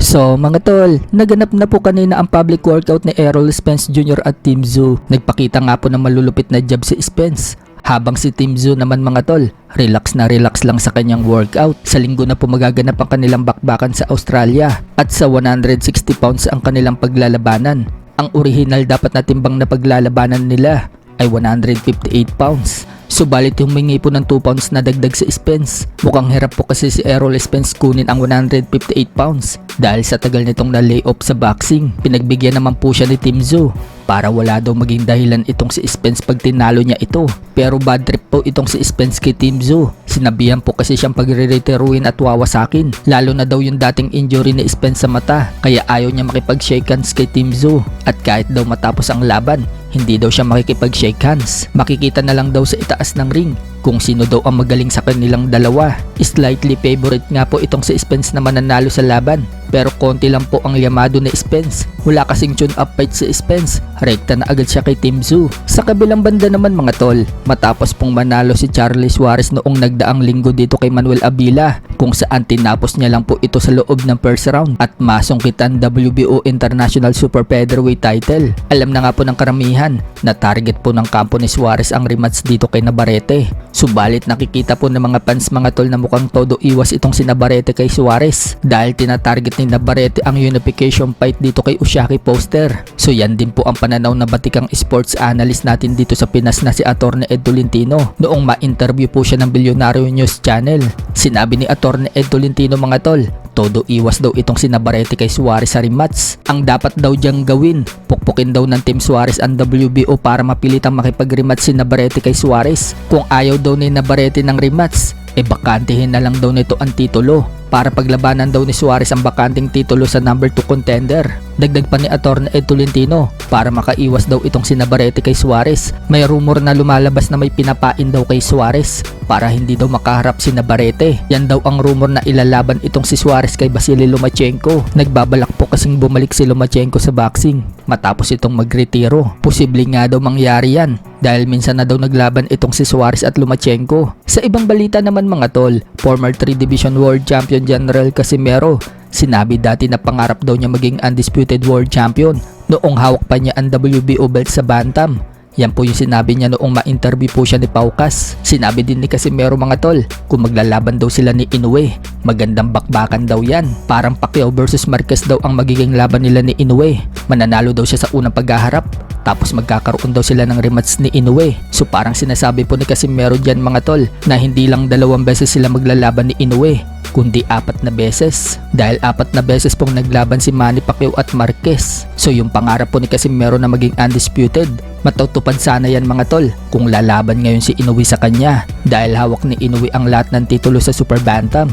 So mga tol, naganap na po kanina ang public workout ni Errol Spence Jr. at Tim Tszyu. Nagpakita nga po ng malulupit na jab si Spence. Habang si Tim Tszyu naman mga tol, relax na relax lang sa kanyang workout. Sa linggo na po magaganap ang kanilang bakbakan sa Australia at sa 160 pounds ang kanilang paglalabanan. Ang original dapat na timbang na paglalabanan nila ay 158 pounds. Subalit humingi po ng 2 pounds na dagdag sa Spence. Mukhang hirap po kasi si Errol Spence kunin ang 158 pounds dahil sa tagal nitong na-layoff sa boxing. Pinagbigyan naman po siya ni Tim Tszyu para wala daw maging dahilan itong si Spence pag tinalo niya ito. Pero bad trip po itong si Spence kay Tim Tszyu. Sinabihan po kasi siyang pagre-retiruin at wawasakin. Lalo na daw yung dating injury ni Spence sa mata, kaya ayaw niya makipag-shake hands kay Tim Tszyu. At kahit daw matapos ang laban, hindi daw siya makikipag-shake hands. Makikita na lang daw sa itaas ng ring kung sino daw ang magaling sa kanilang dalawa. Slightly favorite nga po itong si Spence na mananalo sa laban. Pero konti lang po ang yamado ni Spence. Wala kasing tune-up fight si Spence. Rekta na agad siya kay Tim Tszyu. Sa kabilang banda naman mga tol, matapos pong manalo si Charlie Suarez noong nagdaang linggo dito kay Manuel Avila, kung saan tinapos niya lang po ito sa loob ng first round at masungkitan WBO International Super Featherweight title. Alam na nga po ng karamihan na target po ng kampo ni Suarez ang rematch dito kay Navarrete. Subalit nakikita po ng mga fans mga tol na mukhang todo iwas itong si Navarrete kay Suarez dahil tinatarget ni Navarrete ang unification fight dito kay Usyaki Foster. So yan din po ang pananaw na batikang sports analyst natin dito sa Pinas na si Atty. Ed Tolentino noong ma-interview po siya ng Bilyonaryo News Channel. Sinabi ni Atty. Ed Tolentino mga tol, todo iwas daw itong si Navarrete kay Suarez sa rematch. Ang dapat daw diyang gawin, pukpukin daw ng Team Suarez ang WBO para mapilitang makipag-rematch si Navarrete kay Suarez. Kung ayaw daw ni Navarrete ng rematch, bakantihin na lang daw nito ang titulo para paglabanan daw ni Suarez ang bakanting titulo sa number 2 contender. Dagdag pa ni Atty. Ed Tolentino, para makaiwas daw itong si Navarrete kay Suarez, may rumor na lumalabas na may pinapain daw kay Suarez para hindi daw makaharap si Navarrete. Yan daw ang rumor na ilalaban itong si Suarez kay Vasily Lomachenko. Nagbabalak po kasing bumalik si Lomachenko sa boxing matapos itong magretiro. Posible nga daw mangyari yan dahil minsan na daw naglaban itong si Suarez at Lomachenko. Sa ibang balita naman mga tol, former 3 Division World Champion General Casimero, sinabi dati na pangarap daw niya maging undisputed world champion noong hawak pa niya ang WBO belt sa bantam. Yan po yung sinabi niya noong ma-interview po siya ni Paukas. Sinabi din ni Casimero mga tol, kung maglalaban daw sila ni Inoue, magandang bakbakan daw yan. Parang Pacquiao versus Marquez daw ang magiging laban nila ni Inoue. Mananalo daw siya sa unang paghaharap, tapos magkakaroon daw sila ng rematch ni Inoue. So parang sinasabi po ni Casimero dyan mga tol, na hindi lang 2 beses sila maglalaban ni Inoue, kundi 4 na beses. Dahil 4 na beses pong naglaban si Manny Pacquiao at Marquez. So yung pangarap po ni Casimero na maging undisputed, matutupad sana yan mga tol kung lalaban ngayon si Inoue sa kanya dahil hawak ni Inoue ang lahat ng titulo sa Super Bantam.